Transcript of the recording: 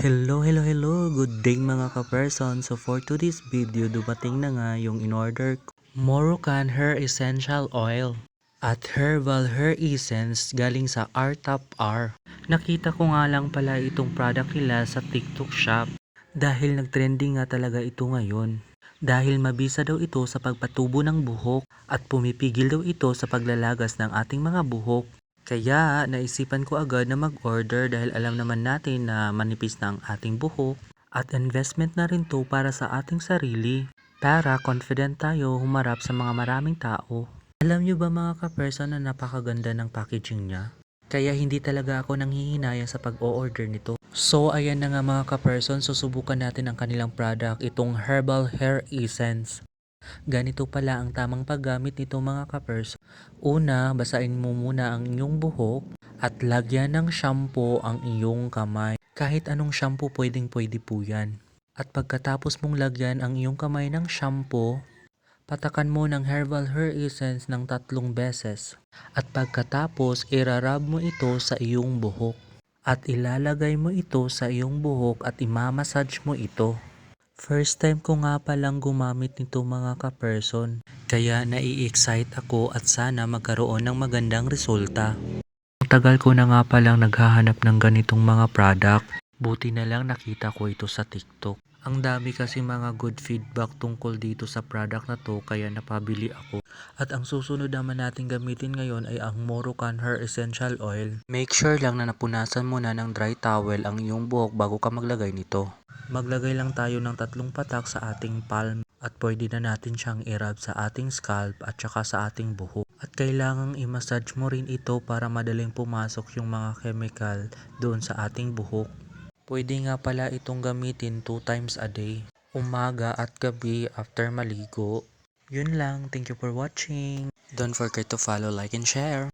Hello. Good day mga ka-person. So for today's video, dumating na nga yung in-order ko. Morocan Hair Essential Oil at Herbal Hair Essence galing sa R Top R. Nakita ko nga lang pala itong product nila sa TikTok shop dahil nagtrending nga talaga ito ngayon. Dahil mabisa daw ito sa pagpatubo ng buhok at pumipigil daw ito sa paglalagas ng ating mga buhok. Kaya naisipan ko agad na mag-order dahil alam naman natin na manipis na ang ating buhok at investment na rin to para sa ating sarili para confident tayo humarap sa mga maraming tao. Alam nyo ba mga ka-person na napakaganda ng packaging niya? Kaya hindi talaga ako nanghihinayang sa pag-o-order nito. So ayan na nga mga ka-person, susubukan natin ang kanilang product, itong Herbal Hair Essence. Ganito pala ang tamang paggamit nito mga ka-person. Una, basain mo muna ang inyong buhok at lagyan ng shampoo ang iyong kamay. Kahit anong shampoo pwede po yan. At pagkatapos mong lagyan ang iyong kamay ng shampoo, patakan mo ng Herbal Hair Essence ng 3 beses. At pagkatapos, irarab mo ito sa iyong buhok. At ilalagay mo ito sa iyong buhok at imamassage mo ito. First time ko nga palang gumamit nito mga ka-person, kaya nai-excite ako at sana magkaroon ng magandang resulta. Tagal ko na nga palang naghahanap ng ganitong mga product, buti na lang nakita ko ito sa TikTok. Ang dami kasi mga good feedback tungkol dito sa product na to kaya napabili ako. At ang susunod naman natin gamitin ngayon ay ang Morocan Hair Essential Oil. Make sure lang na napunasan mo na ng dry towel ang iyong buhok bago ka maglagay nito. Maglagay lang tayo ng 3 patak sa ating palm at pwede na natin siyang i-rub sa ating scalp at saka sa ating buhok. At kailangang i-massage mo rin ito para madaling pumasok yung mga chemical doon sa ating buhok. Pwede nga pala itong gamitin 2 times a day, umaga at gabi after maligo. Yun lang, thank you for watching. Don't forget to follow, like, and share.